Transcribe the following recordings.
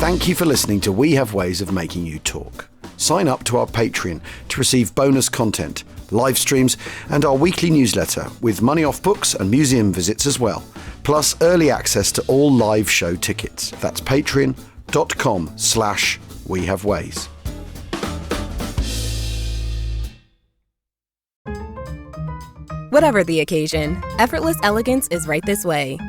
Thank you for listening to We Have Ways of Making You Talk. Sign up to our Patreon to receive bonus content, live streams, and our weekly newsletter with money off books and museum visits as well, plus early access to all live show tickets. That's patreon.com/wehaveways. Whatever the occasion, effortless elegance is right this way.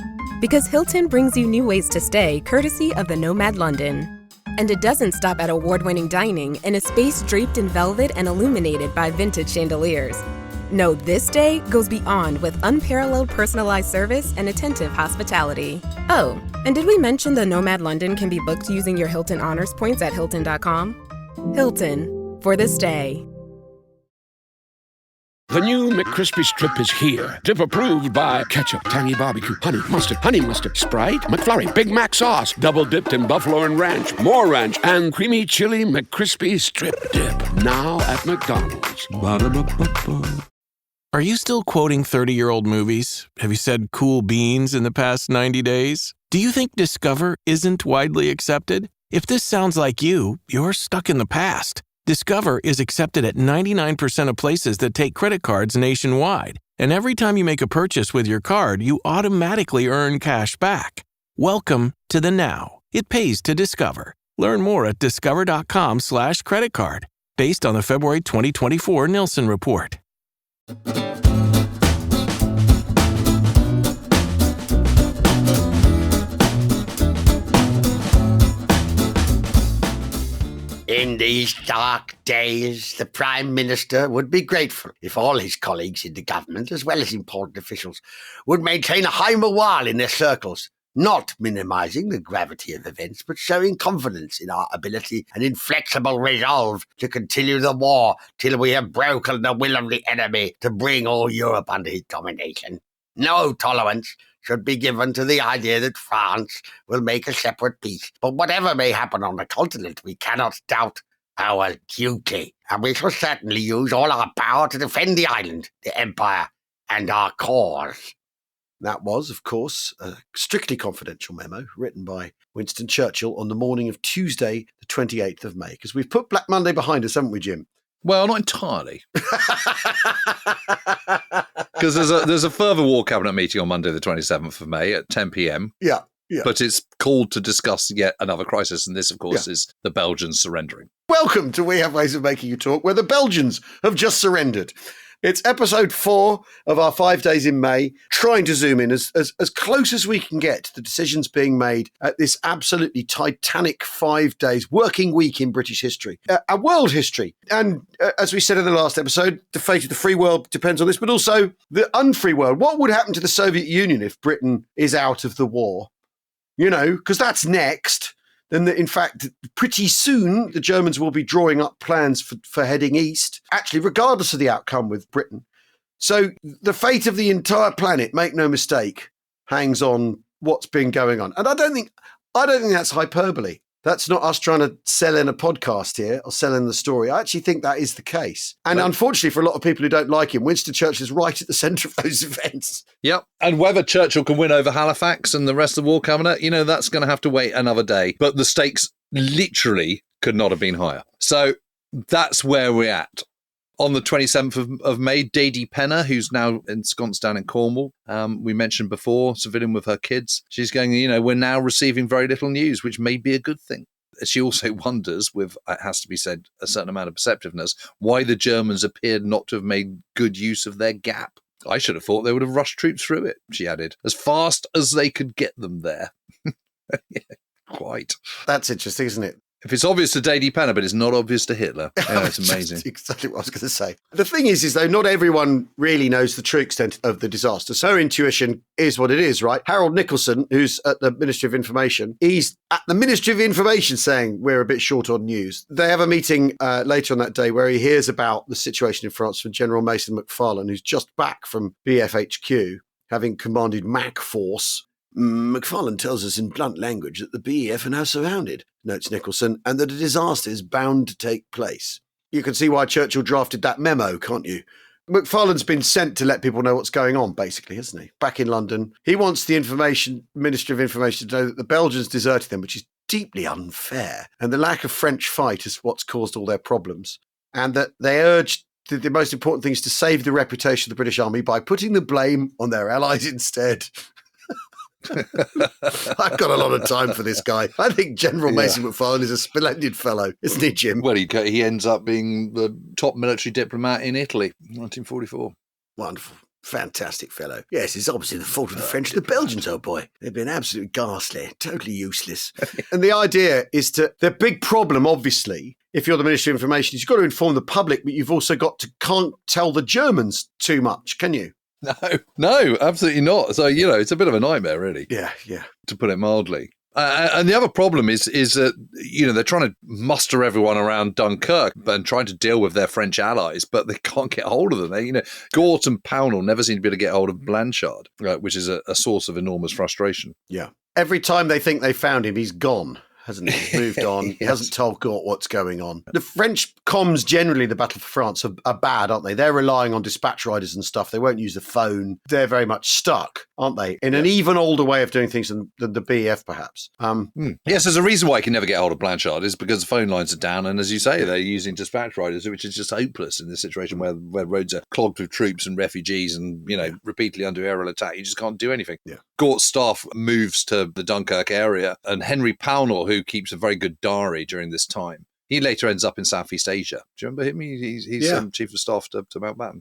Because Hilton brings you new ways to stay courtesy of the Nomad London. And it doesn't stop at award-winning dining in a space draped in velvet and illuminated by vintage chandeliers. No, this day goes beyond with unparalleled personalized service and attentive hospitality. Oh, and did we mention the Nomad London can be booked using your Hilton Honors points at Hilton.com? Hilton, for the stay. The new McCrispy Strip is here. Dip approved by ketchup, tangy barbecue, honey mustard, Sprite, McFlurry, Big Mac sauce, double dipped in buffalo and ranch, more ranch, and creamy chili McCrispy Strip Dip. Now at McDonald's. Ba-da-ba-ba-ba. Are you still quoting 30-year-old movies? Have you said cool beans in the past 90 days? Do you think Discover isn't widely accepted? If this sounds like you, you're stuck in the past. Discover is accepted at 99% of places that take credit cards nationwide. And every time you make a purchase with your card, you automatically earn cash back. Welcome to the now. It pays to Discover. Learn more at discover.com/credit card, based on the February 2024 Nielsen report. In these dark days, the Prime Minister would be grateful if all his colleagues in the government, as well as important officials, would maintain a high morale in their circles, not minimising the gravity of events, but showing confidence in our ability and inflexible resolve to continue the war till we have broken the will of the enemy to bring all Europe under his domination. No tolerance should be given to the idea that France will make a separate peace. But whatever may happen on the continent, we cannot doubt our duty. And we shall certainly use all our power to defend the island, the empire, and our cause. That was, of course, a strictly confidential memo written by Winston Churchill on the morning of Tuesday, the 28th of May. Because we've put Black Monday behind us, haven't we, Jim? Well, not entirely. Because there's a further war cabinet meeting on Monday, the 27th of May at 10 p.m. Yeah. But it's called to discuss yet another crisis. And this, of course, is the Belgians surrendering. Welcome to We Have Ways of Making You Talk, where the Belgians have just surrendered. It's episode 4 of our 5 days in May, trying to zoom in as close as we can get to the decisions being made at this absolutely titanic 5 days working week in British history, a world history. And as we said in the last episode, the fate of the free world depends on this, but also the unfree world. What would happen to the Soviet Union if Britain is out of the war? You know, because that's next. Then, in fact, pretty soon, the Germans will be drawing up plans for heading east, actually, regardless of the outcome with Britain. So the fate of the entire planet, make no mistake, hangs on what's been going on. And I don't think that's hyperbole. That's not us trying to sell in a podcast here or sell in the story. I actually think that is the case. And unfortunately, for a lot of people who don't like him, Winston Churchill is right at the centre of those events. Yep. And whether Churchill can win over Halifax and the rest of the war cabinet, that's going to have to wait another day. But the stakes literally could not have been higher. So that's where we're at. On the 27th of May, Dady Penner, who's now ensconced down in Cornwall, we mentioned before, civilian with her kids, she's going, we're now receiving very little news, which may be a good thing. She also wonders, with, it has to be said, a certain amount of perceptiveness, why the Germans appeared not to have made good use of their gap. I should have thought they would have rushed troops through it, she added, as fast as they could get them there. Yeah, quite. That's interesting, isn't it? If it's obvious to Dady Penner, but it's not obvious to Hitler. Yeah, it's amazing. That's exactly what I was going to say. The thing is though, not everyone really knows the true extent of the disaster. So intuition is what it is, right? Harold Nicholson, who's at the Ministry of Information, he's at the Ministry of Information saying we're a bit short on news. They have a meeting later on that day where he hears about the situation in France from General Mason McFarlane, who's just back from BFHQ, having commanded MAC Force. McFarlane tells us in blunt language that the BEF are now surrounded, notes Nicholson, and that a disaster is bound to take place. You can see why Churchill drafted that memo, can't you? McFarlane's been sent to let people know what's going on, basically, hasn't he? Back in London. He wants the Ministry of Information to know that the Belgians deserted them, which is deeply unfair. And the lack of French fight is what's caused all their problems. And that they urged the most important thing is to save the reputation of the British Army by putting the blame on their allies instead. I've got a lot of time for this guy. I think General Mason McFarlane is a splendid fellow, isn't he, Jim? Well, he ends up being the top military diplomat in Italy, 1944. Wonderful. Fantastic fellow. Yes, it's obviously the fault of the French and the Belgians, oh boy. They've been absolutely ghastly, totally useless. And the idea is the big problem, obviously, if you're the Ministry of Information, is you've got to inform the public, but you've also can't tell the Germans too much, can you? No, absolutely not. So, it's a bit of a nightmare, really. Yeah. To put it mildly. And the other problem is that, they're trying to muster everyone around Dunkirk and trying to deal with their French allies, but they can't get hold of them. Gort and Pownall never seem to be able to get hold of Blanchard, which is a source of enormous frustration. Yeah. Every time they think they found him, he's gone. Hasn't he? He's moved on. He hasn't told Gort what's going on. The French comms, generally, the Battle for France, are bad, aren't they? They're relying on dispatch riders and stuff. They won't use the phone. They're very much stuck, aren't they? In an even older way of doing things than the BEF, perhaps. Yes, there's a reason why he can never get hold of Blanchard, is because the phone lines are down. And as you say, they're using dispatch riders, which is just hopeless in this situation where roads are clogged with troops and refugees and, repeatedly under aerial attack. You just can't do anything. Yeah. Gort's staff moves to the Dunkirk area, and Henry Pownall, who keeps a very good diary during this time, he later ends up in Southeast Asia. Do you remember him? He's chief of staff to Mountbatten.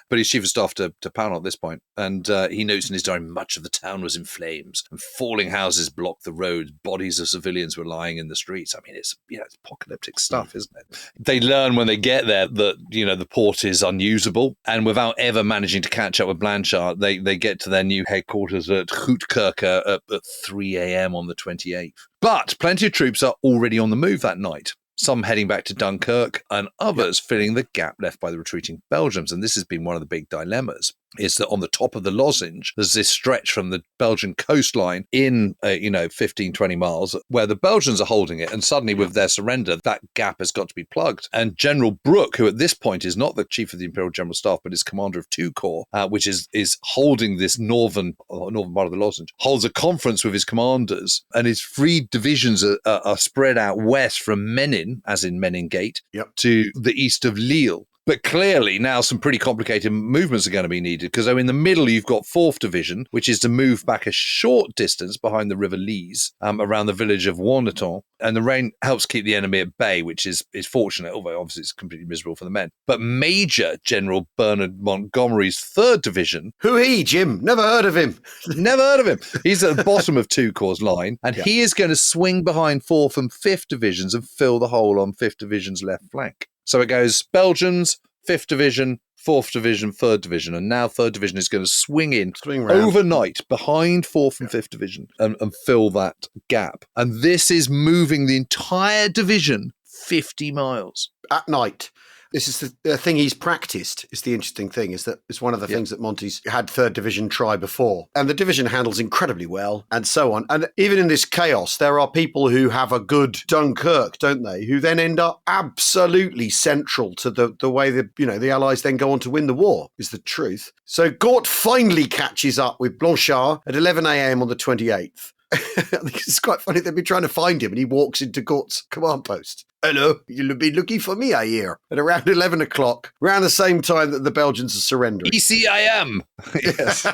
But he's chief of staff to Pownall at this point. And he notes in his diary, much of the town was in flames and falling houses blocked the roads. Bodies of civilians were lying in the streets. I mean, it's apocalyptic stuff, isn't it? They learn when they get there that, the port is unusable. And without ever managing to catch up with Blanchard, they get to their new headquarters at Goalhanger at 3 a.m. on the 28th. But plenty of troops are already on the move that night. Some heading back to Dunkirk and others filling the gap left by the retreating Belgians. And this has been one of the big dilemmas, is that on the top of the lozenge, there's this stretch from the Belgian coastline in, 15, 20 miles where the Belgians are holding it. And suddenly with their surrender, that gap has got to be plugged. And General Brooke, who at this point is not the chief of the Imperial General Staff, but is commander of 2 Corps, which is holding this northern part of the lozenge, holds a conference with his commanders, and his 3 divisions are spread out west from Menin, as in Menin Gate, to the east of Lille. But clearly now some pretty complicated movements are going to be needed, because in the middle you've got 4th Division, which is to move back a short distance behind the River Lys, around the village of Warneton. And the rain helps keep the enemy at bay, which is fortunate, although obviously it's completely miserable for the men. But Major General Bernard Montgomery's 3rd Division... Who he, Jim? Never heard of him. Never heard of him. He's at the bottom of 2 Corps' line, and he is going to swing behind 4th and 5th Divisions and fill the hole on 5th Division's left flank. So it goes Belgians, 5th Division, 4th Division, 3rd Division, and now 3rd Division is going to swing overnight behind 4th and 5th Division and fill that gap. And this is moving the entire division 50 miles. At night. This is the thing he's practiced, is the interesting thing, is that it's one of the things that Monty's had 3rd Division try before. And the division handles incredibly well, and so on. And even in this chaos, there are people who have a good Dunkirk, don't they, who then end up absolutely central to the way the Allies then go on to win the war, is the truth. So Gort finally catches up with Blanchard at 11 a.m. on the 28th. I think it's quite funny. They've been trying to find him and he walks into Gort's command post. Hello, you'll be looking for me, I hear. At around 11 o'clock, around the same time that the Belgians are surrendering. ECIM! Yes.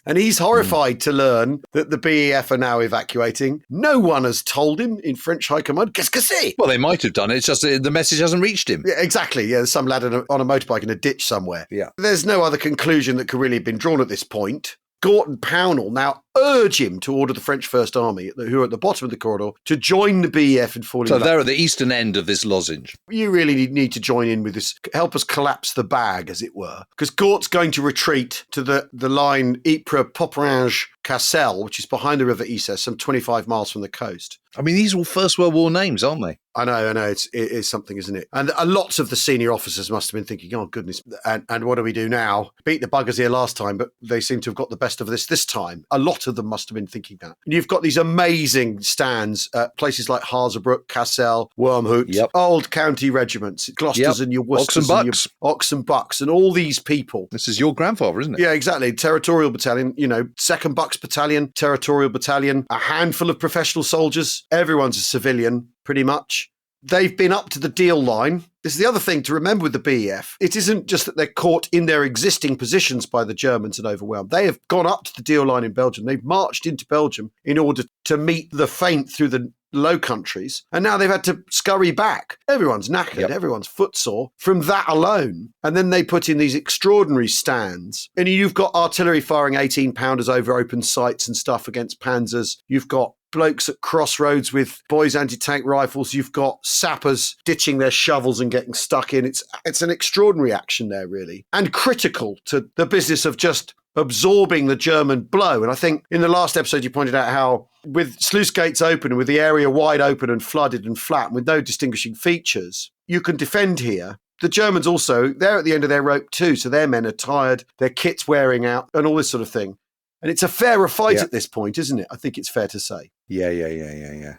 And he's horrified to learn that the BEF are now evacuating. No one has told him in French High Command. Qu'est-ce que c'est? Well, they might have done it. It's just the message hasn't reached him. Yeah, exactly. Yeah, there's some lad on a motorbike in a ditch somewhere. Yeah. There's no other conclusion that could really have been drawn at this point. Gort and Pownall now urge him to order the French First Army, who are at the bottom of the corridor, to join the BEF in falling back. So they're at the eastern end of this lozenge. You really need to join in with this, help us collapse the bag, as it were. Because Gort's going to retreat to the line Ypres, Poperinghe, Cassel, which is behind the River Isère, some 25 miles from the coast. I mean, these are all First World War names, aren't they? I know. It is something, isn't it? And lots of the senior officers must have been thinking, oh, goodness, and what do we do now? Beat the buggers here last time, but they seem to have got the best of this time. A lot lot of them must have been thinking that. And you've got these amazing stands at places like Hazebrook, Cassel, Wormhout, old county regiments, Gloucesters and your Worcesters and your Ox and Bucks, and all these people. This is your grandfather, isn't it? Yeah, exactly. Territorial Battalion, 2nd Bucks Battalion, Territorial Battalion, a handful of professional soldiers. Everyone's a civilian, pretty much. They've been up to the deal line. This is the other thing to remember with the BEF. It isn't just that they're caught in their existing positions by the Germans and overwhelmed. They have gone up to the deal line in Belgium. They've marched into Belgium in order to meet the feint through the Low Countries, and now they've had to scurry back. Everyone's knackered, everyone's footsore from that alone. And then they put in these extraordinary stands, and you've got artillery firing 18-pounders over open sights and stuff against panzers. You've got blokes at crossroads with boys anti-tank rifles. You've got sappers ditching their shovels and getting stuck in. It's an extraordinary action there, really, and critical to the business of just absorbing the German blow. And I think in the last episode you pointed out how with sluice gates open and with the area wide open and flooded and flat and with no distinguishing features, you can defend here. The Germans also, they're at the end of their rope too, so their men are tired, their kit's wearing out and all this sort of thing. And it's a fairer fight at this point, isn't it? I think it's fair to say. Yeah.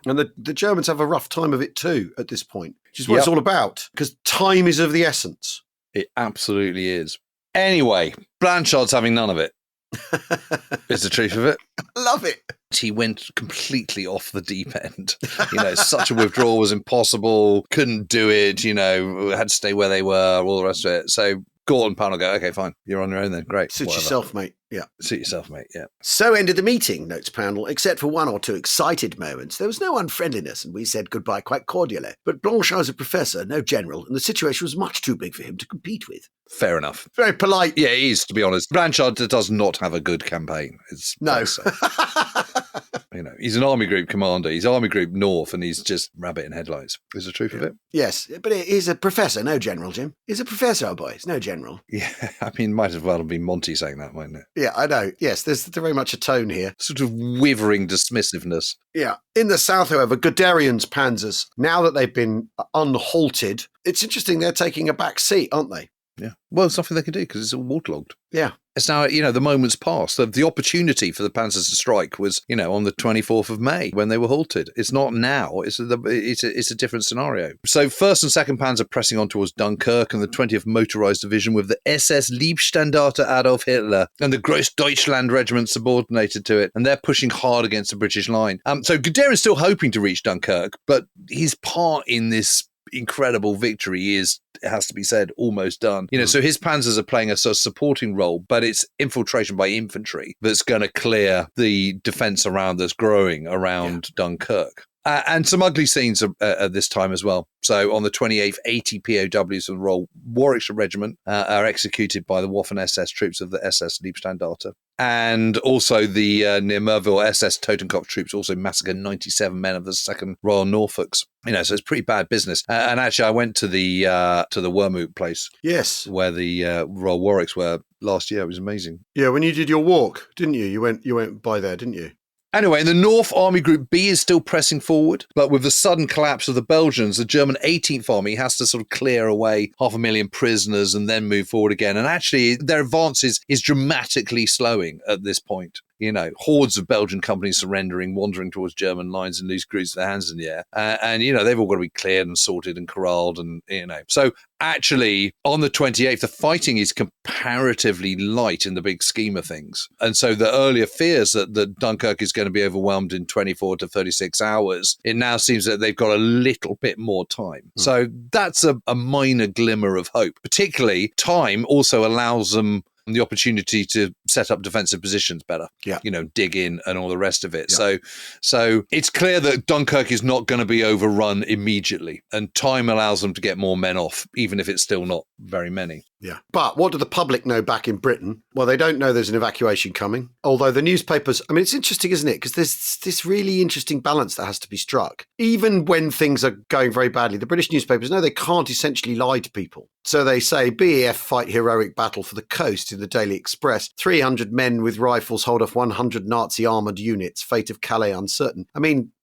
And the Germans have a rough time of it too at this point, which is what it's all about, because time is of the essence. It absolutely is. Anyway, Blanchard's having none of it. Is the truth of it. I love it. He went completely off the deep end. Such a withdrawal was impossible. Couldn't do it. Had to stay where they were, all the rest of it. So Gordon Pownell go, okay, fine. You're on your own then. Great. Suit yourself, mate. Yeah. Suit yourself, mate. Yeah. So ended the meeting, notes Pownell. Except for one or two excited moments, there was no unfriendliness, and we said goodbye quite cordially. But Blanchard's a professor, no general, and the situation was much too big for him to compete with. Fair enough. Very polite. Yeah, he is, to be honest. Blanchard does not have a good campaign. No. He's an Army Group commander. He's Army Group North, and he's just rabbit in headlights. Is the truth of it? Yes, but he's a professor, no general, Jim. He's a professor, old boy. He's no general. Yeah, might as well have been Monty saying that, mightn't it? Yeah, I know. Yes, there's very much a tone here. Sort of withering dismissiveness. Yeah. In the south, however, Guderian's panzers, now that they've been unhalted, it's interesting they're taking a back seat, aren't they? Yeah. Well, it's nothing they can do because it's all waterlogged. Yeah. It's now, the moment's passed. The opportunity for the panzers to strike was, on the 24th of May when they were halted. It's not now. It's a different scenario. So 1st and 2nd Panzer pressing on towards Dunkirk and the 20th Motorised Division with the SS Liebstandarte Adolf Hitler and the Großdeutschland Regiment subordinated to it. And they're pushing hard against the British line. So Guderian's still hoping to reach Dunkirk, but his part in this incredible victory is, it has to be said, almost done. So his panzers are playing a sort of supporting role, but it's infiltration by infantry that's going to clear the defence around that's growing around Dunkirk. And some ugly scenes at this time as well. So on the 28th, 80 POWs from the Royal Warwickshire Regiment are executed by the Waffen-SS troops of the SS Liebstandarte. And also the near Merville SS Totenkopf troops also massacred 97 men of the 2nd Royal Norfolks. So it's pretty bad business. And actually, I went to the Wormhout place. Yes. Where the Royal Warwicks were last year. It was amazing. Yeah, when you did your walk, didn't you? You went by there, didn't you? Anyway, in the North, Army Group B is still pressing forward, but with the sudden collapse of the Belgians, the German 18th Army has to sort of clear away 500,000 prisoners and then move forward again. And actually, their advance is dramatically slowing at this point. Hordes of Belgian companies surrendering, wandering towards German lines and loose crews with their hands in the air. And they've all got to be cleared and sorted and corralled. And, so actually, on the 28th, the fighting is comparatively light in the big scheme of things. And so the earlier fears that Dunkirk is going to be overwhelmed in 24 to 36 hours, it now seems that they've got a little bit more time. So that's a minor glimmer of hope. Particularly, time also allows them the opportunity to set up defensive positions better, dig in and all the rest of it. Yeah. So it's clear that Dunkirk is not going to be overrun immediately, and time allows them to get more men off, even if it's still not very many. Yeah. But what do the public know back in Britain? Well, they don't know there's an evacuation coming. Although the newspapers, it's interesting, isn't it? Because there's this really interesting balance that has to be struck. Even when things are going very badly, the British newspapers know they can't essentially lie to people. So they say BEF fight heroic battle for the coast in the Daily Express. 300 men with rifles hold off 100 Nazi armoured units. Fate of Calais uncertain.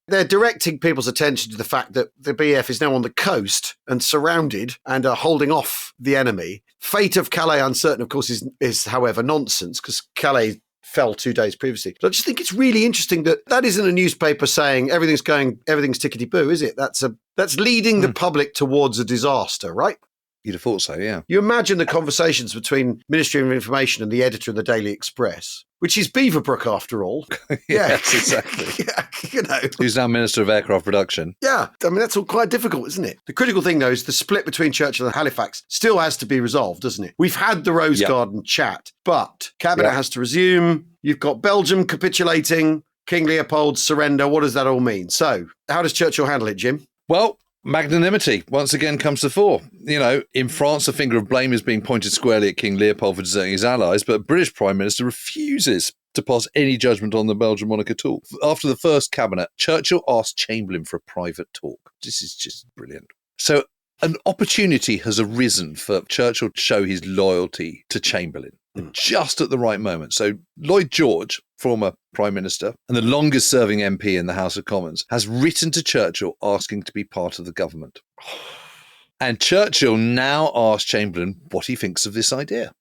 They're directing people's attention to the fact that the BF is now on the coast and surrounded and are holding off the enemy. Fate of Calais uncertain, of course, is however, nonsense, because Calais fell 2 days previously. But I just think it's really interesting that isn't a newspaper saying everything's tickety-boo, is it? That's leading the public towards a disaster, right? You'd have thought so, yeah. You imagine the conversations between Ministry of Information and the editor of the Daily Express, which is Beaverbrook after all. Yes, exactly. Yeah, Who's now Minister of Aircraft Production. Yeah, I mean, that's all quite difficult, isn't it? The critical thing, though, is the split between Churchill and Halifax still has to be resolved, doesn't it? We've had the Rose Garden chat, but Cabinet has to resume. You've got Belgium capitulating, King Leopold's surrender. What does that all mean? So, how does Churchill handle it, Jim? Well, magnanimity once again comes to the fore. In France, the finger of blame is being pointed squarely at King Leopold for deserting his allies, but the British Prime Minister refuses to pass any judgment on the Belgian monarch at all. After the first cabinet, Churchill asked Chamberlain for a private talk. This is just brilliant. So an opportunity has arisen for Churchill to show his loyalty to Chamberlain just at the right moment. So Lloyd George, former Prime Minister and the longest serving MP in the House of Commons, has written to Churchill asking to be part of the government. And Churchill now asks Chamberlain what he thinks of this idea.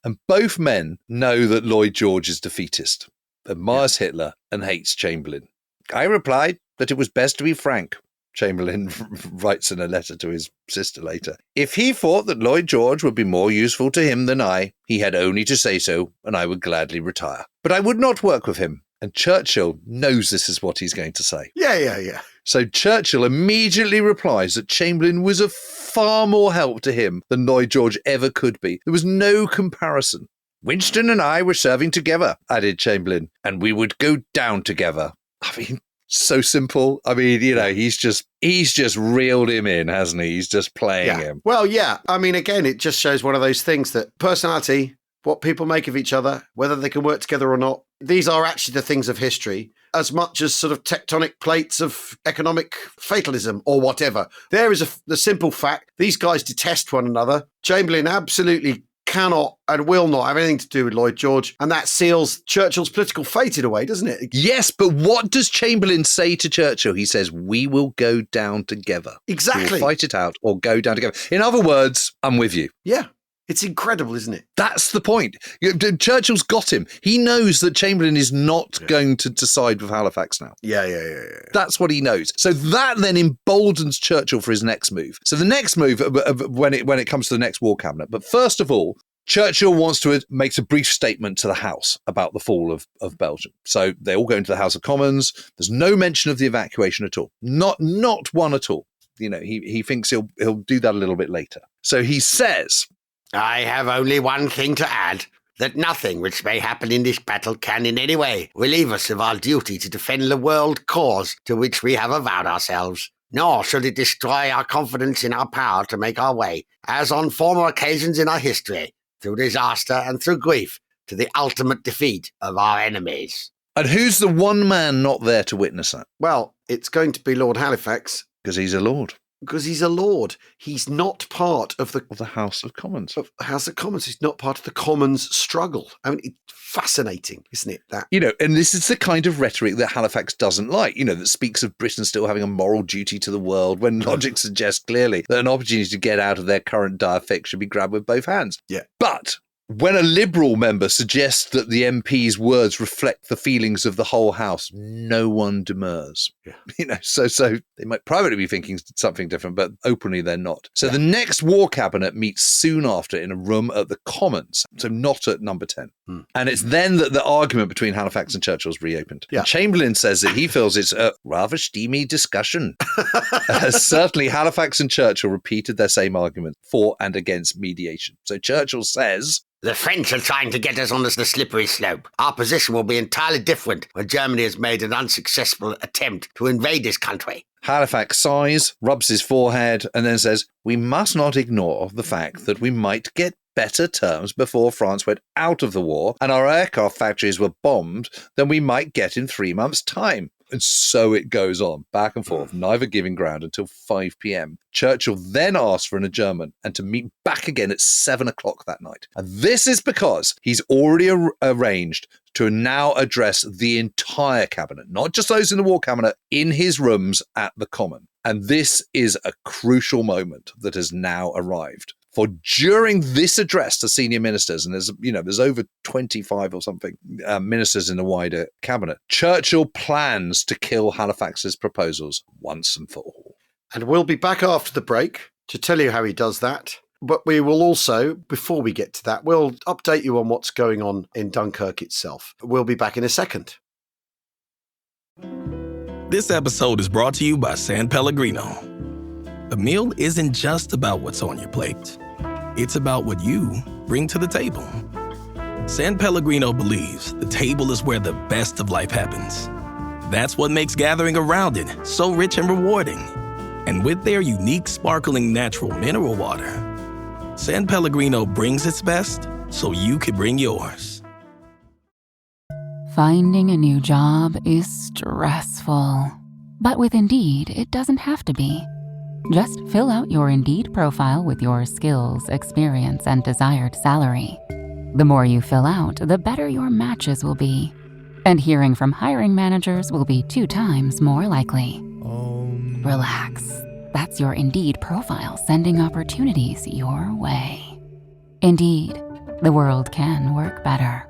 And both men know that Lloyd George is defeatist, admires Hitler and hates Chamberlain. I replied that it was best to be frank, Chamberlain writes in a letter to his sister later. If he thought that Lloyd George would be more useful to him than I, he had only to say so, and I would gladly retire. But I would not work with him. And Churchill knows this is what he's going to say. Yeah. So Churchill immediately replies that Chamberlain was of far more help to him than Lloyd George ever could be. There was no comparison. Winston and I were serving together, added Chamberlain, and we would go down together. I mean, so simple. I mean, he's just reeled him in, hasn't he? He's just playing him. Well, yeah. I mean, again, it just shows one of those things that personality, what people make of each other, whether they can work together or not, these are actually the things of history as much as sort of tectonic plates of economic fatalism or whatever. There is the simple fact. These guys detest one another. Chamberlain absolutely cannot and will not have anything to do with Lloyd George. And that seals Churchill's political fate in a way, doesn't it? Yes, but what does Chamberlain say to Churchill? He says, we will go down together. Exactly. We'll fight it out or go down together. In other words, I'm with you. Yeah. It's incredible, isn't it? That's the point. Churchill's got him. He knows that Chamberlain is not going to side with Halifax now. Yeah. That's what he knows. So that then emboldens Churchill for his next move. So the next move, when it comes to the next war cabinet. But first of all, Churchill wants to make a brief statement to the House about the fall of Belgium. So they all go into the House of Commons. There's no mention of the evacuation at all. Not one at all. He thinks he'll do that a little bit later. So he says, I have only one thing to add, that nothing which may happen in this battle can in any way relieve us of our duty to defend the world cause to which we have avowed ourselves, nor should it destroy our confidence in our power to make our way, as on former occasions in our history, through disaster and through grief, to the ultimate defeat of our enemies. And who's the one man not there to witness that? Well, it's going to be Lord Halifax. Because he's a lord. Because he's a lord. He's not part of the House of Commons. Of the House of Commons. He's not part of the Commons struggle. I mean, it's fascinating, isn't it? That and this is the kind of rhetoric that Halifax doesn't like, that speaks of Britain still having a moral duty to the world, when logic suggests clearly that an opportunity to get out of their current dire fix should be grabbed with both hands. Yeah. But when a Liberal member suggests that the MP's words reflect the feelings of the whole House, no one demurs. Yeah. So they might privately be thinking something different, but openly they're not. So the next war cabinet meets soon after in a room at the Commons, so not at number 10. And it's then that the argument between Halifax and Churchill is reopened. Yeah. And Chamberlain says that he feels it's a rather steamy discussion. Certainly Halifax and Churchill repeated their same argument for and against mediation. So Churchill says, the French are trying to get us on the slippery slope. Our position will be entirely different when Germany has made an unsuccessful attempt to invade this country. Halifax sighs, rubs his forehead, and then says, we must not ignore the fact that we might get better terms before France went out of the war and our aircraft factories were bombed than we might get in 3 months' time. And so it goes on, back and forth, neither giving ground until 5 p.m. Churchill then asks for an adjournment and to meet back again at 7 o'clock that night. And this is because he's already arranged to now address the entire cabinet, not just those in the war cabinet, in his rooms at the Common. And this is a crucial moment that has now arrived. for during this address to senior ministers, and there's over 25 or something ministers in the wider cabinet, Churchill plans to kill Halifax's proposals once and for all. And we'll be back after the break to tell you how he does that. But we will also, before we get to that, we'll update you on what's going on in Dunkirk itself. We'll be back in a second. This episode is brought to you by San Pellegrino. A meal isn't just about what's on your plate. It's about what you bring to the table. San Pellegrino believes the table is where the best of life happens. That's what makes gathering around it so rich and rewarding. And with their unique sparkling natural mineral water, San Pellegrino brings its best so you could bring yours. Finding a new job is stressful. But with Indeed, it doesn't have to be. Just fill out your Indeed profile with your skills, experience, and desired salary. The more you fill out, the better your matches will be. And hearing from hiring managers will be 2 times more likely. Relax. That's your Indeed profile sending opportunities your way. Indeed, the world can work better.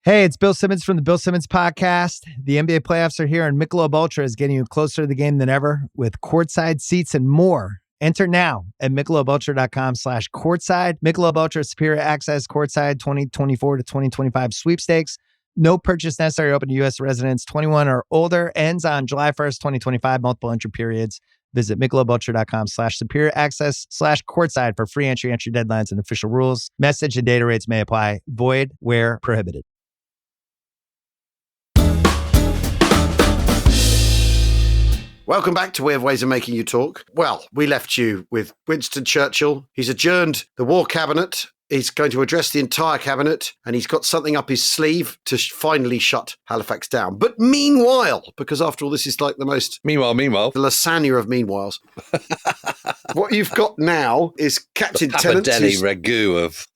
Hey, it's Bill Simmons from the Bill Simmons Podcast. The NBA playoffs are here, and Michelob Ultra is getting you closer to the game than ever with courtside seats and more. Enter now at MichelobUltra.com/courtside. Michelob Ultra Superior Access Courtside 2024 to 2025 sweepstakes. No purchase necessary. Open to U.S. residents 21 or older. Ends on July 1st, 2025. Multiple entry periods. Visit MichelobUltra.com/superior access/courtside for free entry deadlines and official rules. Message and data rates may apply. Void where prohibited. Welcome back to Weird Ways of Making You Talk. Well, we left you with Winston Churchill. He's adjourned the War Cabinet. He's going to address the entire cabinet, and he's got something up his sleeve to finally shut Halifax down. But meanwhile, because after all, this is like the most... Meanwhile. The lasagna of meanwhiles. What you've got now is Captain Tennant. Pappardelle ragu of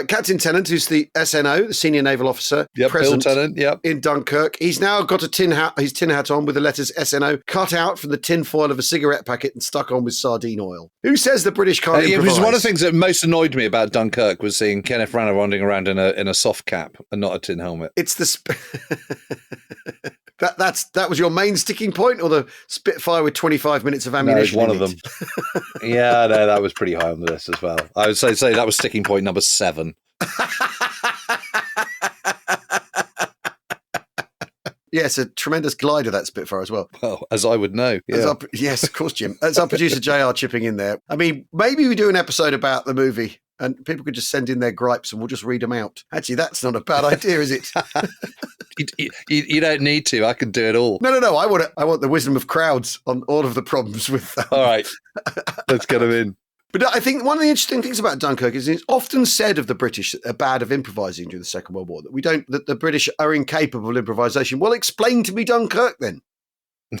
Captain Tennant, who's the SNO, the Senior Naval Officer, present Bill Tennant, in Dunkirk. He's now got his tin hat on with the letters SNO cut out from the tin foil of a cigarette packet and stuck on with sardine oil. Who says the British can't improvise? It was one of the things that most annoyed me about Dunkirk was seeing Kenneth Branagh wandering around in a soft cap and not a tin helmet. It's the that was your main sticking point, or the Spitfire with 25 minutes of ammunition? No, one of them. Yeah, no, that was pretty high on the list as well. I would say that was sticking point number 7. Yes, a tremendous glider, that Spitfire as well. Well, as I would know. Yeah. Yes, of course, Jim. As our producer JR chipping in there. I mean, maybe we do an episode about the movie and people could just send in their gripes and we'll just read them out. Actually, that's not a bad idea, is it? You don't need to. I can do it all. No. I want the wisdom of crowds on all of the problems with that. All right. Let's get them in. But I think one of the interesting things about Dunkirk is it's often said of the British that they're bad of improvising during the Second World War, that the British are incapable of improvisation. Well, explain to me Dunkirk then.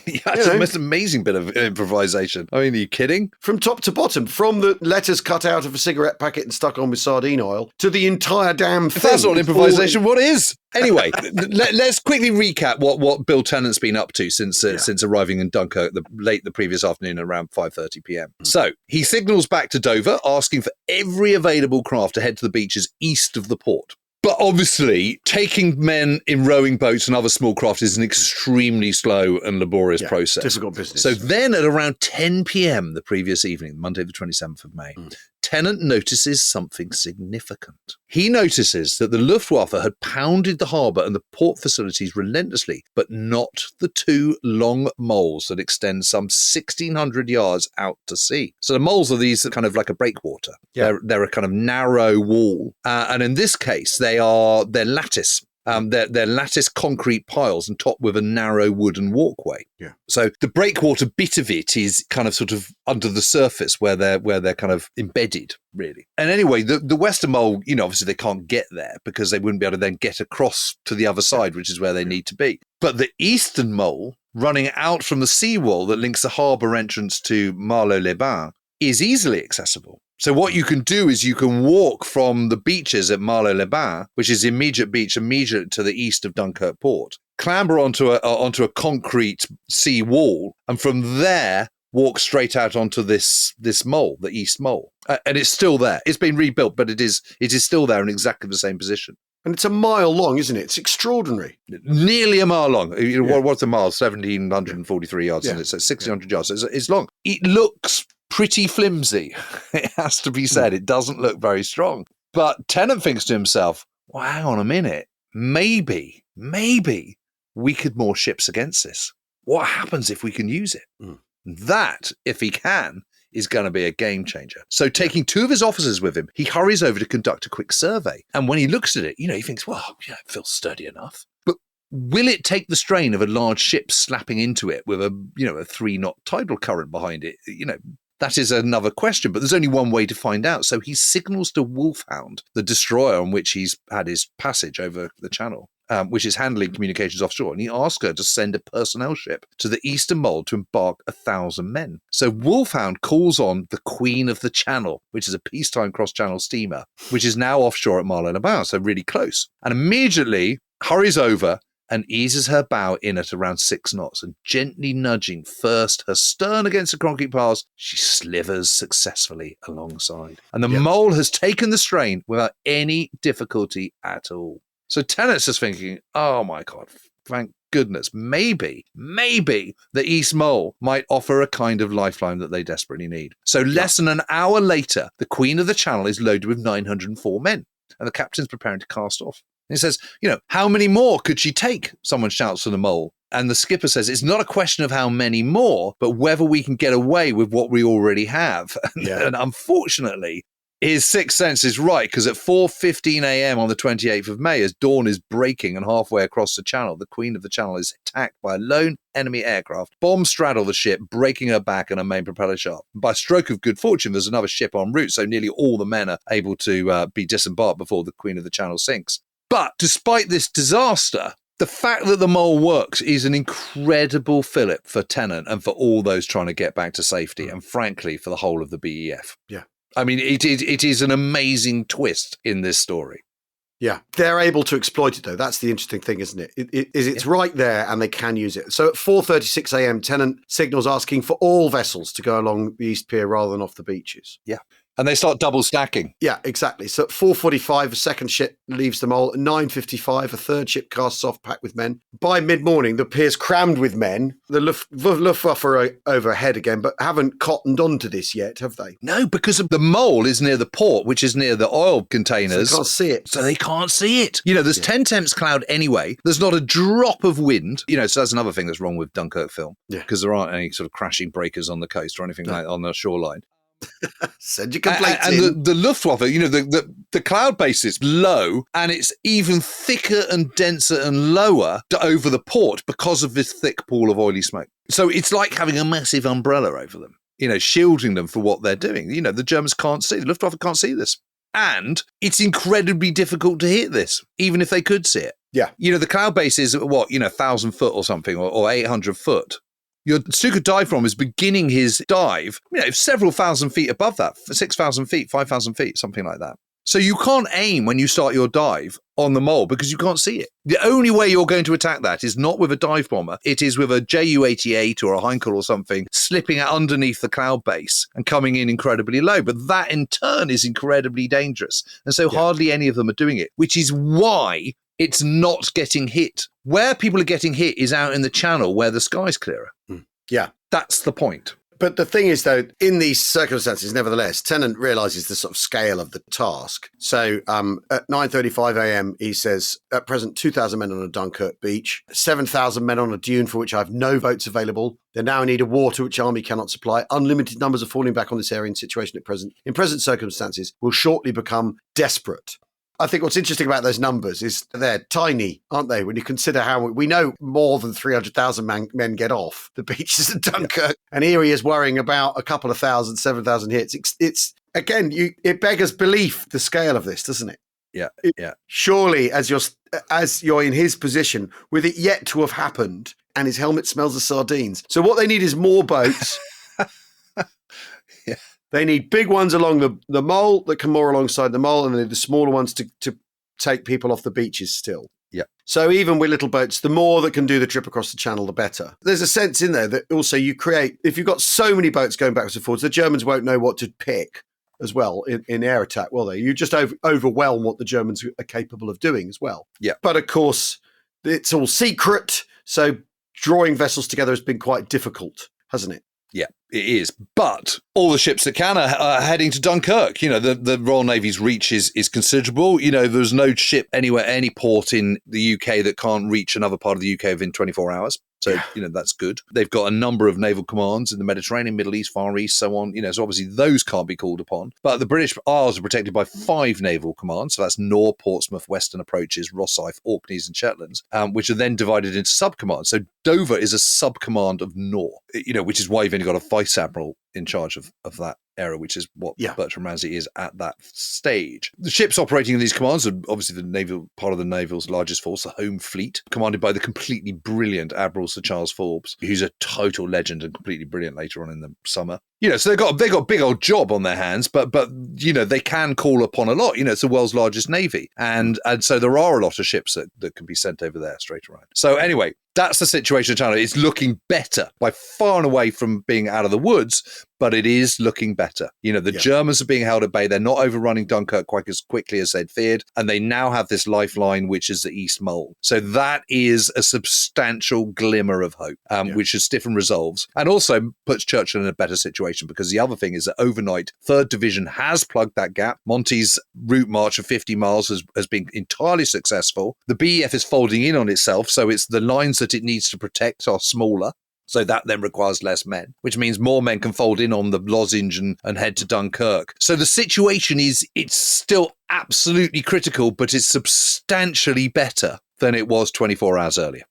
Yeah, it's the most amazing bit of improvisation. I mean, are you kidding? From top to bottom, from the letters cut out of a cigarette packet and stuck on with sardine oil to the entire damn thing. If that's not improvisation, what is? Anyway, let's quickly recap what Bill Tennant's been up to since arriving in Dunkirk late the previous afternoon around 5:30 p.m. So he signals back to Dover, asking for every available craft to head to the beaches east of the port. But obviously, taking men in rowing boats and other small craft is an extremely slow and laborious process. Difficult business. So then at around 10 p.m. the previous evening, Monday the 27th of May, Tennant notices something significant. He notices that the Luftwaffe had pounded the harbour and the port facilities relentlessly, but not the two long moles that extend some 1,600 yards out to sea. So the moles are these kind of like a breakwater. Yeah. They're a kind of narrow wall. And in this case, they're lattice. They're lattice concrete piles and topped with a narrow wooden walkway. Yeah. So the breakwater bit of it is kind of sort of under the surface where they're kind of embedded, really. And anyway, the western mole, obviously they can't get there because they wouldn't be able to then get across to the other side, which is where they need to be. But the eastern mole, running out from the seawall that links the harbour entrance to Marlow-les-Bains, is easily accessible. So what you can do is you can walk from the beaches at Marlow-les-Bains, which is the immediate beach immediate to the east of Dunkirk port, clamber onto a concrete sea wall, and from there walk straight out onto this mole, the East Mole. And it's still there. It's been rebuilt, but it is still there in exactly the same position. And it's a mile long, isn't it? It's extraordinary. Nearly a mile long. What's a mile? 1,743 yards, isn't it? So 1,600 yards. It's long. It looks pretty flimsy, it has to be said. It doesn't look very strong. But Tennant thinks to himself, well, hang on a minute. Maybe we could moor ships against this. What happens if we can use it? That, if he can, is going to be a game changer. So taking 2 of his officers with him, he hurries over to conduct a quick survey. And when he looks at it, he thinks, well, yeah, it feels sturdy enough. But will it take the strain of a large ship slapping into it with a 3-knot tidal current behind it? That is another question, but there's only one way to find out. So he signals to Wolfhound, the destroyer on which he's had his passage over the channel, which is handling communications offshore, and he asks her to send a personnel ship to the Eastern Mole to embark 1,000 men. So Wolfhound calls on the Queen of the Channel, which is a peacetime cross-channel steamer, which is now offshore at Marlow Bow, so really close, and immediately hurries over and eases her bow in at around 6 knots, and gently nudging first her stern against the concrete piles, she slivers successfully alongside. And the Mole has taken the strain without any difficulty at all. So Tennant's just thinking, oh my God, thank goodness, maybe the East Mole might offer a kind of lifeline that they desperately need. So less than an hour later, the Queen of the Channel is loaded with 904 men, and the captain's preparing to cast off. And he says, how many more could she take? Someone shouts from the Mole. And the skipper says, it's not a question of how many more, but whether we can get away with what we already have. And unfortunately, his sixth sense is right, because at 4:15 a.m. on the 28th of May, as dawn is breaking and halfway across the channel, the Queen of the Channel is attacked by a lone enemy aircraft. Bombs straddle the ship, breaking her back and her main propeller shaft. By stroke of good fortune, there's another ship en route, so nearly all the men are able to be disembarked before the Queen of the Channel sinks. But despite this disaster, the fact that the Mole works is an incredible fillip for Tennant and for all those trying to get back to safety, and frankly, for the whole of the BEF. Yeah. I mean, it is an amazing twist in this story. Yeah, they're able to exploit it, though. That's the interesting thing, isn't it? It's right there, and they can use it. So at 4:36 a.m., Tennant signals asking for all vessels to go along the East Pier rather than off the beaches. Yeah. And they start double stacking. Yeah, exactly. So at 4:45, a second ship leaves the Mole. At 9:55, a third ship casts off packed with men. By mid-morning, the pier's crammed with men. The Luftwaffe are overhead again, but haven't cottoned on to this yet, have they? No, because the Mole is near the port, which is near the oil containers. So they can't see it. So they can't see it. There's 10 temps cloud anyway. There's not a drop of wind. So that's another thing that's wrong with Dunkirk film. Yeah. Because there aren't any sort of crashing breakers on the coast or anything like on the shoreline. Send your complaints in. And the Luftwaffe, the cloud base is low, and it's even thicker and denser and lower over the port because of this thick pool of oily smoke. So it's like having a massive umbrella over them, shielding them for what they're doing. The Germans can't see, the Luftwaffe can't see this. And it's incredibly difficult to hit this, even if they could see it. Yeah. The cloud base is 1,000 foot or something, or 800 foot. Your Stuka dive bomber is beginning his dive, several thousand feet above that, 6,000 feet, 5,000 feet, something like that. So you can't aim when you start your dive on the Mole because you can't see it. The only way you're going to attack that is not with a dive bomber. It is with a Ju-88 or a Heinkel or something slipping out underneath the cloud base and coming in incredibly low. But that in turn is incredibly dangerous. And so hardly any of them are doing it, which is why it's not getting hit. Where people are getting hit is out in the channel where the sky's clearer. Yeah. That's the point. But the thing is, though, in these circumstances, nevertheless, Tennant realises the sort of scale of the task. So at 9:35 a.m., he says, at present, 2,000 men on a Dunkirk beach, 7,000 men on a dune for which I have no votes available. They now need a water which Army cannot supply. Unlimited numbers are falling back on this area in situation at present. In present circumstances, will shortly become desperate. I think what's interesting about those numbers is they're tiny, aren't they? When you consider how we know more than 300,000 men get off the beaches of Dunkirk, and here he is worrying about a couple of thousand, 7,000 hits. It's again, it beggars belief, the scale of this, doesn't it? Yeah. Surely, as you're in his position, with it yet to have happened, and his helmet smells of sardines. So what they need is more boats. They need big ones along the Mole that can moor alongside the Mole, and they need the smaller ones to take people off the beaches still. Yeah. So even with little boats, the more that can do the trip across the channel, the better. There's a sense in there that also you create, if you've got so many boats going backwards and forwards, the Germans won't know what to pick as well in air attack, will they? You just overwhelm what the Germans are capable of doing as well. Yeah. But of course, it's all secret, so drawing vessels together has been quite difficult, hasn't it? Yeah, it is. But all the ships that can are heading to Dunkirk. You know, the Royal Navy's reach is considerable. You know, there's no ship anywhere, any port in the UK that can't reach another part of the UK within 24 hours. So, you know, that's good. They've got a number of naval commands in the Mediterranean, Middle East, Far East, so on. You know, so obviously those can't be called upon. But the British Isles are protected by 5 naval commands. So that's Nore, Portsmouth, Western Approaches, Rosyth, Orkneys and Shetlands, which are then divided into sub-commands. So Dover is a sub-command of Nore, you know, which is why you've only got a vice admiral in charge of that era, which is what Bertrand Ramsay is at that stage. The ships operating in these commands are obviously the naval part of the Naval's largest force, the Home Fleet, commanded by the completely brilliant Admiral Sir Charles Forbes, who's a total legend and completely brilliant later on in the summer. You know, so they got a big old job on their hands, but you know, they can call upon a lot. You know, it's the world's largest navy, and so there are a lot of ships that can be sent over there straight around. So anyway, that's the situation in China. It's looking better by far and away from being out of the woods, but it is looking better. You know, the Germans are being held at bay. They're not overrunning Dunkirk quite as quickly as they'd feared. And they now have this lifeline, which is the East Mole. So that is a substantial glimmer of hope, which has stiffened resolves and also puts Churchill in a better situation, because the other thing is that overnight, 3rd Division has plugged that gap. Monty's route march of 50 miles has been entirely successful. The BEF is folding in on itself. So it's the lines that it needs to protect are smaller. So that then requires less men, which means more men can fold in on the lozenge and head to Dunkirk. So the situation it's still absolutely critical, but it's substantially better than it was 24 hours earlier.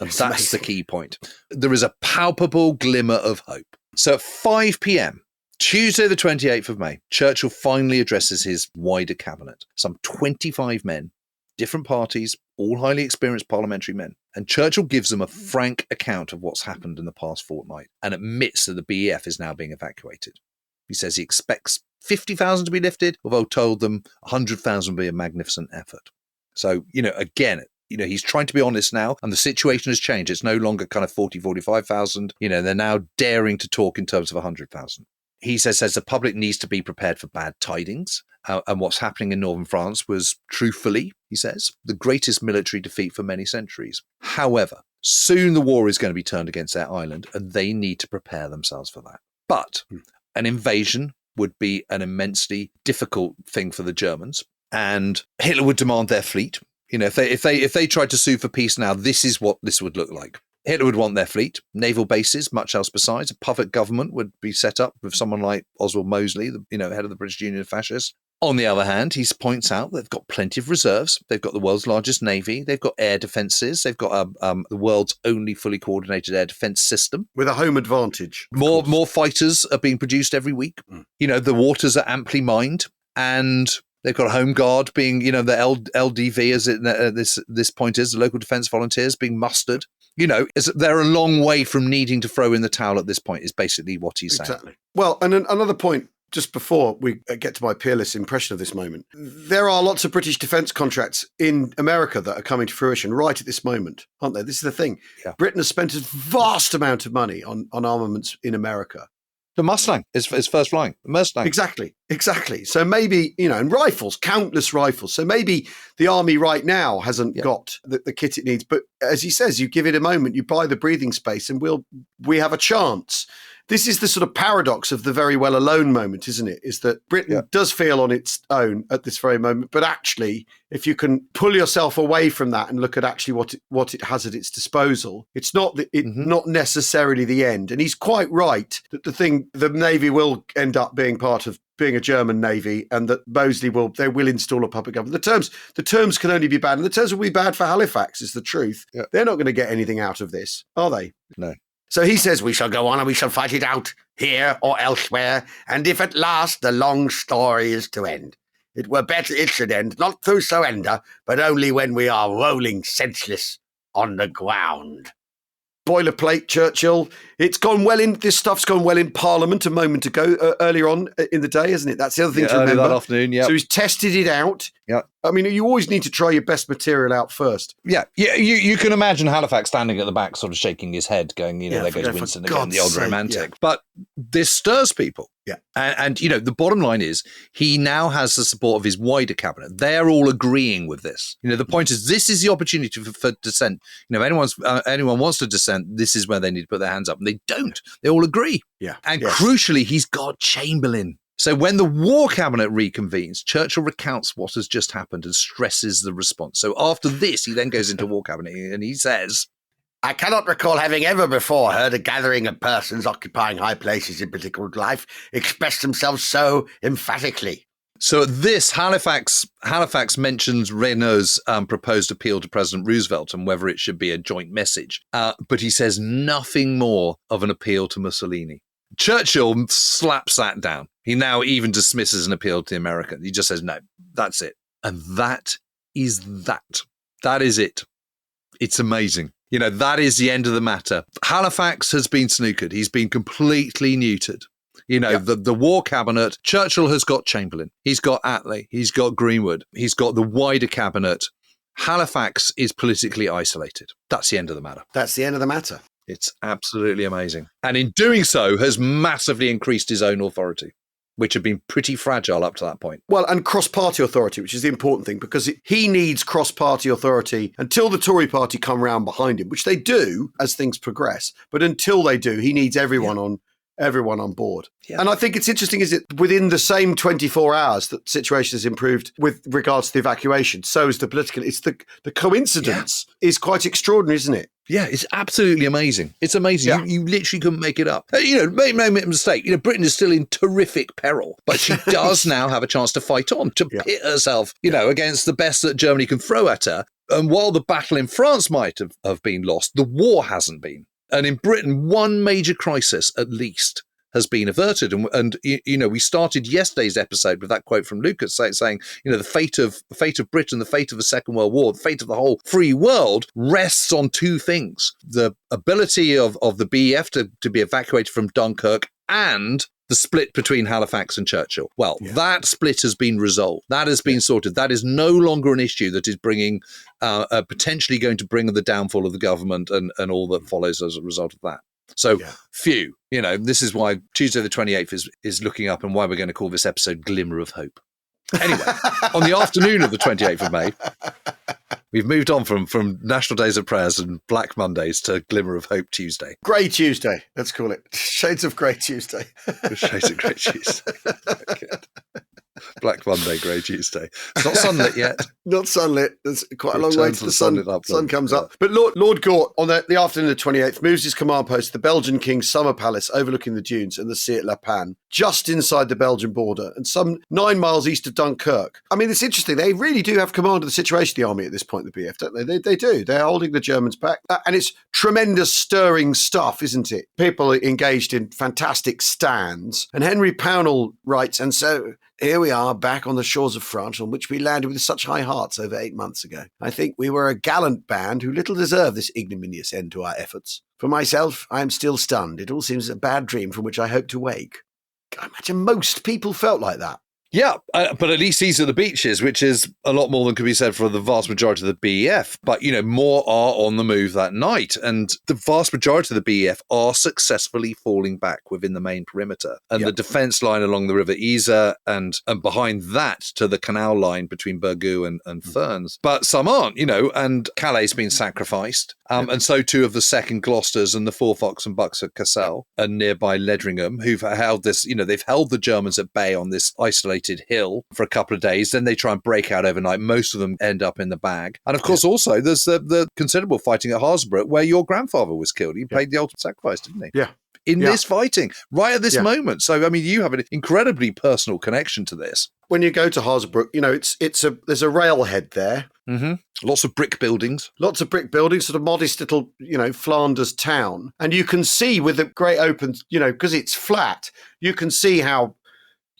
And that's amazing. The key point. There is a palpable glimmer of hope. So at 5 p.m, Tuesday, the 28th of May, Churchill finally addresses his wider cabinet. Some 25 men, different parties, all highly experienced parliamentary men. And Churchill gives them a frank account of what's happened in the past fortnight and admits that the BEF is now being evacuated. He says he expects 50,000 to be lifted, although told them 100,000 would be a magnificent effort. So, you know, again, you know, he's trying to be honest now, and the situation has changed. It's no longer kind of 40, 45,000. You know, they're now daring to talk in terms of 100,000. He says the public needs to be prepared for bad tidings. And what's happening in northern France was, truthfully, he says, the greatest military defeat for many centuries. However, soon the war is going to be turned against their island, and they need to prepare themselves for that. But an invasion would be an immensely difficult thing for the Germans, and Hitler would demand their fleet. You know, if they tried to sue for peace now, this is what this would look like. Hitler would want their fleet, naval bases, much else besides. A puppet government would be set up with someone like Oswald Mosley, the head of the British Union of Fascists. On the other hand, he points out they've got plenty of reserves. They've got the world's largest navy. They've got air defences. They've got the world's only fully coordinated air defence system. With a home advantage. More fighters are being produced every week. You know, the waters are amply mined, and they've got a home guard being, you know, the LDV, as this point is, the local defence volunteers being mustered. You know, they're a long way from needing to throw in the towel at this point, is basically what he's saying. Exactly. Well, and another point, just before we get to my peerless impression of this moment, there are lots of British defence contracts in America that are coming to fruition right at this moment, aren't there? This is the thing. Yeah. Britain has spent a vast amount of money on armaments in America. The Mustang is first flying. The Mustang. Exactly. So maybe, you know, and rifles, countless rifles. So maybe the army right now hasn't got the kit it needs. But as he says, you give it a moment, you buy the breathing space, and we have a chance. This is the sort of paradox of the very well alone moment, isn't it? Is that Britain does feel on its own at this very moment, but actually, if you can pull yourself away from that and look at actually what it has at its disposal, it's not not necessarily the end. And he's quite right that the Navy will end up being part of being a German Navy, and that Mosley will install a puppet government. The terms can only be bad, and the terms will be bad for Halifax, is the truth. Yeah. They're not going to get anything out of this, are they? No. So he says, we shall go on and we shall fight it out here or elsewhere. And if at last the long story is to end, it were better it should end, not through surrender, but only when we are rolling senseless on the ground. Boilerplate, Churchill. This stuff's gone well in Parliament a moment ago, earlier on in the day, isn't it? That's the other thing to remember. That afternoon, yeah. So he's tested it out. Yeah. I mean, you always need to try your best material out first. Yeah. You can imagine Halifax standing at the back, sort of shaking his head, going, there goes Winston again, the old romantic. Yeah. But this stirs people. Yeah. And the bottom line is he now has the support of his wider cabinet. They're all agreeing with this. The point is, this is the opportunity for dissent. If anyone wants to dissent, this is where they need to put their hands up. And they don't. They all agree. Yeah. And crucially, he's got Chamberlain. So when the War Cabinet reconvenes, Churchill recounts what has just happened and stresses the response. So after this, he then goes into War Cabinet and he says, I cannot recall having ever before heard a gathering of persons occupying high places in political life express themselves so emphatically. So at this, Halifax mentions Renault's proposed appeal to President Roosevelt and whether it should be a joint message. But he says nothing more of an appeal to Mussolini. Churchill slaps that down. He now even dismisses an appeal to the Americans. He just says, no, that's it. And that is that. That is it. It's amazing. That is the end of the matter. Halifax has been snookered. He's been completely neutered. The War Cabinet, Churchill has got Chamberlain. He's got Attlee. He's got Greenwood. He's got the wider cabinet. Halifax is politically isolated. That's the end of the matter. That's the end of the matter. It's absolutely amazing. And in doing so, has massively increased his own authority, which had been pretty fragile up to that point. Well, and cross-party authority, which is the important thing, because he needs cross-party authority until the Tory party come round behind him, which they do as things progress. But until they do, he needs everyone on board. Yeah. And I think it's interesting, is it within the same 24 hours that the situation has improved with regards to the evacuation, so is the political. It's the coincidence is quite extraordinary, isn't it? Yeah, it's absolutely amazing. It's amazing. Yeah. You literally couldn't make it up. Make no mistake. Britain is still in terrific peril, but she does now have a chance to fight on, to pit herself, against the best that Germany can throw at her. And while the battle in France might have been lost, the war hasn't been. And in Britain, one major crisis, at least, has been averted. And we started yesterday's episode with that quote from Lucas saying, the fate of Britain, the fate of the Second World War, the fate of the whole free world rests on two things: the ability of the BEF to be evacuated from Dunkirk and the split between Halifax and Churchill. Well, that split has been resolved. That has been sorted. That is no longer an issue that is bringing, potentially going to bring the downfall of the government and all that follows as a result of that. So, phew, this is why Tuesday the 28th is looking up and why we're going to call this episode Glimmer of Hope. Anyway, on the afternoon of the 28th of May, we've moved on from National Days of Prayers and Black Mondays to Glimmer of Hope Tuesday. Grey Tuesday, let's call it. Shades of Grey Tuesday. Shades of Grey Tuesday. Good. Black Monday, Grey Tuesday. It's not sunlit yet. Not sunlit. There's quite a long way to the sun comes up. But Lord Gort, on the afternoon of the 28th, moves his command post to the Belgian King's summer palace overlooking the dunes and the sea at La Panne, just inside the Belgian border and some 9 miles east of Dunkirk. I mean, it's interesting. They really do have command of the situation, the army, at this point, the BF, don't they? They do. They're holding the Germans back. And it's tremendous, stirring stuff, isn't it? People are engaged in fantastic stands. And Henry Pownall writes, and so here we are back on the shores of France, on which we landed with such high hearts over 8 months ago. I think we were a gallant band who little deserved this ignominious end to our efforts. For myself, I am still stunned. It all seems a bad dream from which I hope to wake. I imagine most people felt like that. Yeah, but at least these are the beaches, which is a lot more than could be said for the vast majority of the BEF. But, more are on the move that night. And the vast majority of the BEF are successfully falling back within the main perimeter. And the defence line along the River Isère and behind that to the canal line between Burgoo and Ferns. But some aren't, and Calais has been sacrificed. And so too have the 2nd Gloucesters and the 4 Fox and Bucks at Cassel and nearby Ledringham, who've held this, they've held the Germans at bay on this isolated hill for a couple of days. Then they try and break out overnight. Most of them end up in the bag. And of course, also, there's the considerable fighting at Harzebrouck where your grandfather was killed. He paid the ultimate sacrifice, didn't he? Yeah. In this fighting, right at this moment. So, I mean, you have an incredibly personal connection to this. When you go to Harzebrouck, there's a railhead there. Mm-hmm. Lots of brick buildings. Sort of modest little, Flanders town. And you can see with the great open, because it's flat, you can see how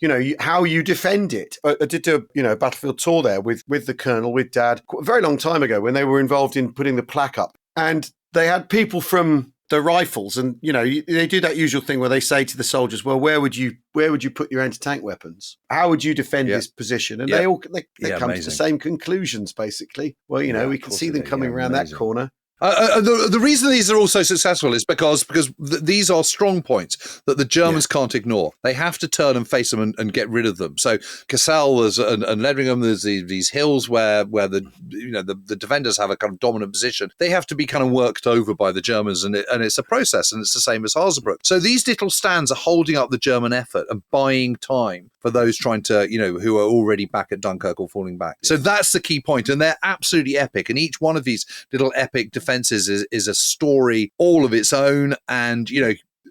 you defend it. I did do a battlefield tour there with the Colonel, with Dad, a very long time ago when they were involved in putting the plaque up. And they had people from the rifles, and they do that usual thing where they say to the soldiers, "Well, where would you put your anti-tank weapons? How would you defend this position?" And they come to the same conclusions, basically. Well, we can see them coming around that corner. The reason these are all so successful is because these are strong points that the Germans can't ignore. They have to turn and face them and get rid of them. So Cassel and Ledringham, there's these hills where the defenders have a kind of dominant position. They have to be kind of worked over by the Germans, and it's a process, and it's the same as Harzebruch. So these little stands are holding up the German effort and buying time for those trying to, who are already back at Dunkirk or falling back. So that's the key point, and they're absolutely epic. And each one of these little epic defenses is a story all of its own, and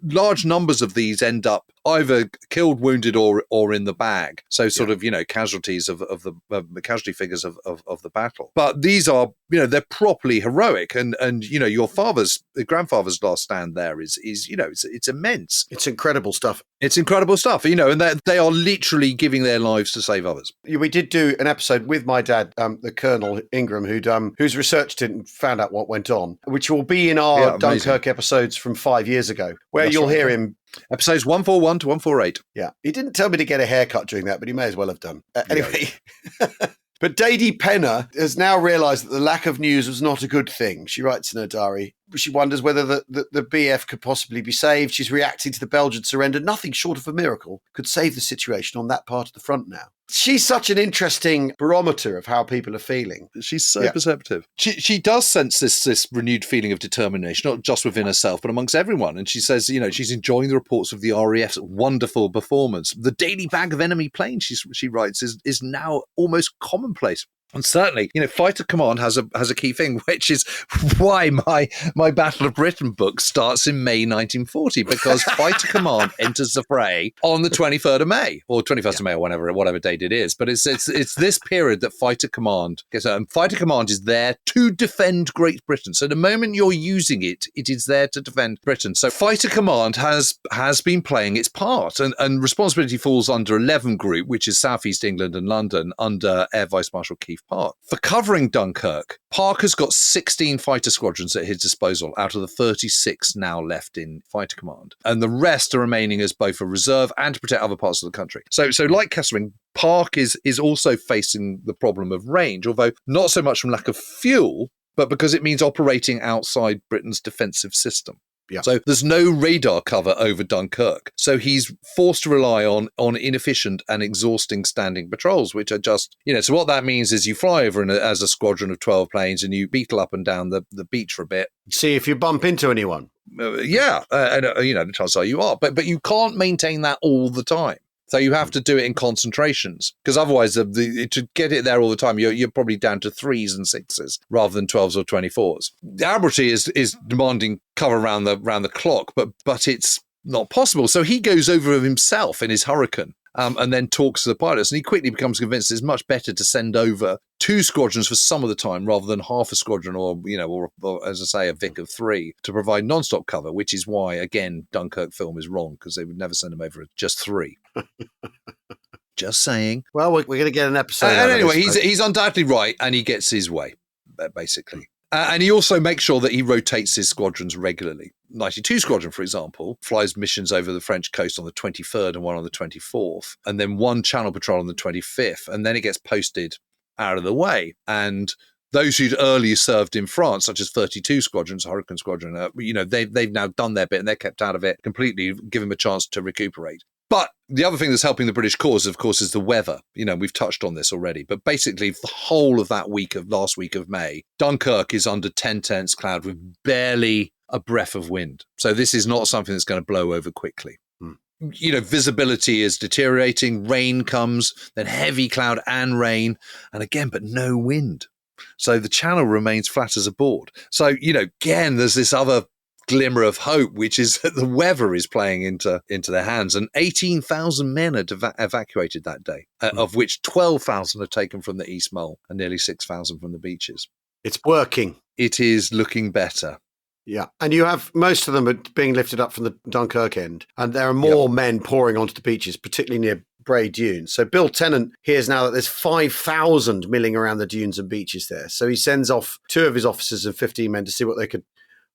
large numbers of these end up either killed, wounded, or in the bag. So sort of casualties of the casualty figures of the battle. But these are they're properly heroic, and your grandfather's last stand there is it's immense. It's incredible stuff. It's incredible stuff, and they are literally giving their lives to save others. We did do an episode with my dad, the Colonel Ingram, who's researched it and found out what went on, which will be in our Dunkirk episodes from 5 years ago, where you'll hear him. Episodes 141 to 148. Yeah. He didn't tell me to get a haircut during that, but he may as well have done. Anyway. But Dady Penner has now realised that the lack of news was not a good thing. She writes in her diary. She wonders whether the BF could possibly be saved. She's reacting to the Belgian surrender. Nothing short of a miracle could save the situation on that part of the front now. She's such an interesting barometer of how people are feeling. She's so perceptive. She does sense this renewed feeling of determination, not just within herself, but amongst everyone. And she says, she's enjoying the reports of the RAF's wonderful performance. The daily bag of enemy planes, she writes, is now almost commonplace. And certainly, Fighter Command has a key thing, which is why my Battle of Britain book starts in May 1940, because Fighter Command enters the fray on the 23rd of May, or 21st of May, or whatever date it is. But it's this period that Fighter Command gets out. And Fighter Command is there to defend Great Britain. So the moment you're using it, it is there to defend Britain. So Fighter Command has been playing its part, and responsibility falls under 11 Group, which is South East England and London, under Air Vice Marshal Keith Park. For covering Dunkirk, Park has got 16 fighter squadrons at his disposal out of the 36 now left in Fighter Command. And the rest are remaining as both a reserve and to protect other parts of the country. So like Kesselring, Park is also facing the problem of range, although not so much from lack of fuel, but because it means operating outside Britain's defensive system. Yeah. So there's no radar cover over Dunkirk. So he's forced to rely on inefficient and exhausting standing patrols, which are just, so what that means is you fly over as a squadron of 12 planes and you beetle up and down the beach for a bit. See if you bump into anyone. The chances are you are. But you can't maintain that all the time. So you have to do it in concentrations, because otherwise to get it there all the time, you're probably down to 3s and 6s rather than 12s or 24s. The Admiralty is demanding cover around the clock, but it's not possible. So he goes over himself in his Hurricane. And then talks to the pilots, and he quickly becomes convinced it's much better to send over 2 squadrons for some of the time rather than half a squadron, or as I say, a Vic of 3 to provide non-stop cover, which is why, again, Dunkirk film is wrong, because they would never send them over just 3. Just saying. Well, we're going to get an episode. And anyway, he's undoubtedly right, and he gets his way, basically. And he also makes sure that he rotates his squadrons regularly. 92 Squadron, for example, flies missions over the French coast on the 23rd and one on the 24th, and then one Channel patrol on the 25th, and then it gets posted out of the way. And those who'd earlier served in France, such as 32 Squadrons, Hurricane Squadron, they've now done their bit and they're kept out of it completely, give them a chance to recuperate. But the other thing that's helping the British cause, of course, is the weather. We've touched on this already. But basically, the whole of that last week of May, Dunkirk is under 10 tenths cloud with barely a breath of wind. So this is not something that's going to blow over quickly. Visibility is deteriorating. Rain comes, then heavy cloud and rain. And again, but no wind. So the channel remains flat as a board. So, again, there's this other glimmer of hope, which is that the weather is playing into their hands. And 18,000 men are evacuated that day, of which 12,000 are taken from the East Mole and nearly 6,000 from the beaches. It's working. It is looking better. Yeah. And you have most of them are being lifted up from the Dunkirk end, and there are more men pouring onto the beaches, particularly near Bray Dunes. So Bill Tennant hears now that there's 5,000 milling around the dunes and beaches there. So he sends off 2 of his officers and 15 men to see what they could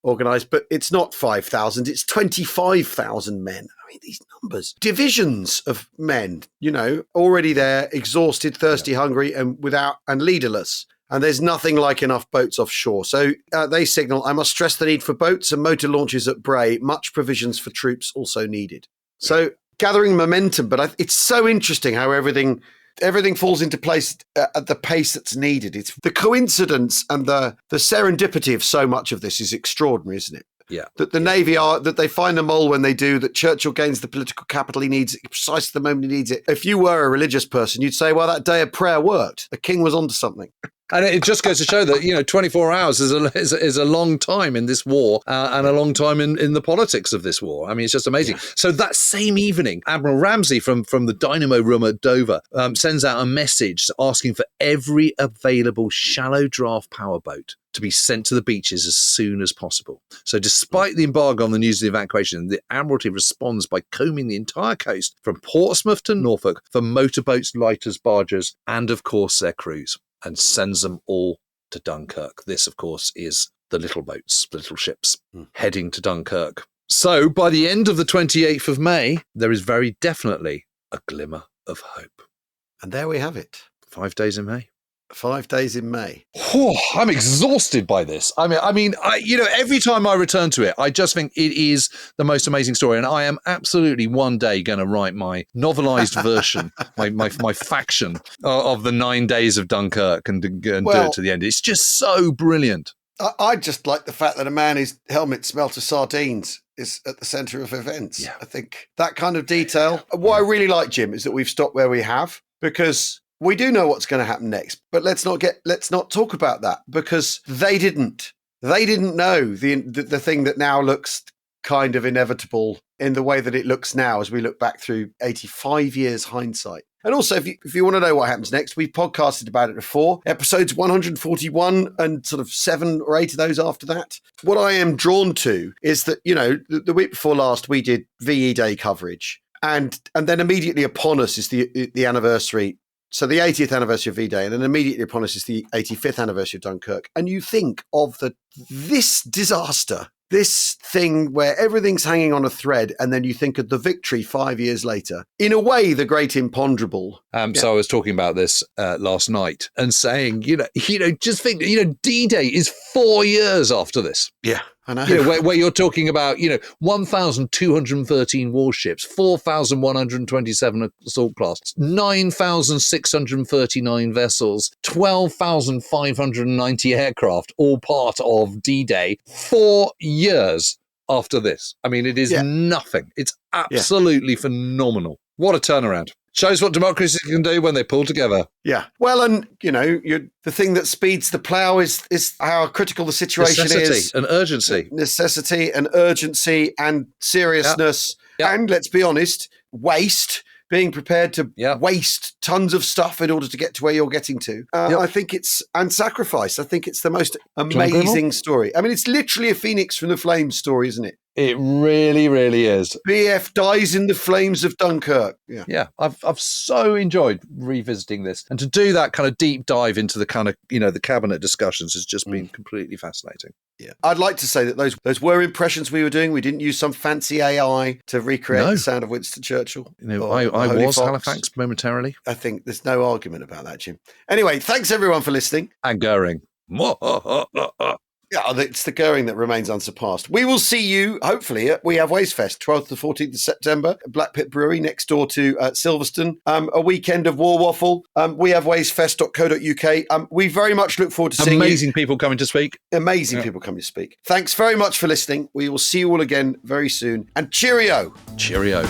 organised, but it's not 5,000, it's 25,000 men. I mean, these numbers. Divisions of men, already there, exhausted, thirsty, hungry, and leaderless. And there's nothing like enough boats offshore. So they signal, I must stress the need for boats and motor launches at Bray. Much provisions for troops also needed. So gathering momentum, but it's so interesting how everything falls into place at the pace that's needed. It's the coincidence and the serendipity of so much of this is extraordinary, isn't it? Yeah. That the Navy that they find a mole when they do, that Churchill gains the political capital he needs precisely the moment he needs it. If you were a religious person, you'd say, well, that day of prayer worked. The king was onto something. And it just goes to show that, 24 hours is a long time in this war and a long time in the politics of this war. I mean, it's just amazing. Yeah. So that same evening, Admiral Ramsay from the Dynamo room at Dover sends out a message asking for every available shallow draft powerboat to be sent to the beaches as soon as possible. So despite the embargo on the news of the evacuation, the Admiralty responds by combing the entire coast from Portsmouth to Norfolk for motorboats, lighters, barges, and of course their crews, and sends them all to Dunkirk. This, of course, is the little boats, the little ships heading to Dunkirk. So by the end of the 28th of May, there is very definitely a glimmer of hope. And there we have it. 5 days in May. 5 days in May. Oh, I'm exhausted by this. I mean, every time I return to it, I just think it is the most amazing story. And I am absolutely one day going to write my novelized version, my faction of the 9 days of Dunkirk and do it to the end. It's just so brilliant. I just like the fact that a man whose helmet smelt of sardines is at the centre of events. Yeah. I think that kind of detail. What I really like, Jim, is that we've stopped where we have, because we do know what's going to happen next, but let's not talk about that, because they didn't know the thing that now looks kind of inevitable in the way that it looks now as we look back through 85 years hindsight. And also, if you want to know what happens next, we've podcasted about it before, episodes 141 and sort of 7 or 8 of those after that. What I am drawn to is that, the week before last, we did VE Day coverage, and then immediately upon us is the anniversary. So the 80th anniversary of V-Day, and then immediately upon us is the 85th anniversary of Dunkirk. And you think of this disaster, this thing where everything's hanging on a thread, and then you think of the victory 5 years later. In a way, the great imponderable. So I was talking about this last night and saying, just think, D-Day is 4 years after this. Yeah. I know. Where you're talking about, 1,213 warships, 4,127 assault class, 9,639 vessels, 12,590 aircraft, all part of D-Day, 4 years after this. I mean, it is nothing. It's absolutely phenomenal. What a turnaround. Shows what democracy can do when they pull together. Yeah. Well, and, the thing that speeds the plough is how critical the situation is. And urgency. Necessity and urgency and seriousness. Yep. And let's be honest, waste. Being prepared to waste tons of stuff in order to get to where you're getting to. I think and sacrifice. I think it's the most amazing story. I mean, it's literally a phoenix from the flames story, isn't it? It really, really is. BF dies in the flames of Dunkirk. Yeah. I've so enjoyed revisiting this, and to do that kind of deep dive into the kind of the cabinet discussions has just been completely fascinating. Yeah, I'd like to say that those were impressions we were doing. We didn't use some fancy AI to recreate the sound of Winston Churchill. I was Halifax momentarily. I think there's no argument about that, Jim. Anyway, thanks everyone for listening. And Goering. Yeah, it's the Goering that remains unsurpassed. We will see you, hopefully, at We Have Ways Fest, 12th to 14th of September, Black Pit Brewery, next door to Silverstone. A weekend of War Waffle. wehavewaysfest.co.uk. We very much look forward to seeing amazing people coming to speak. Amazing people coming to speak. Thanks very much for listening. We will see you all again very soon. And cheerio. Cheerio.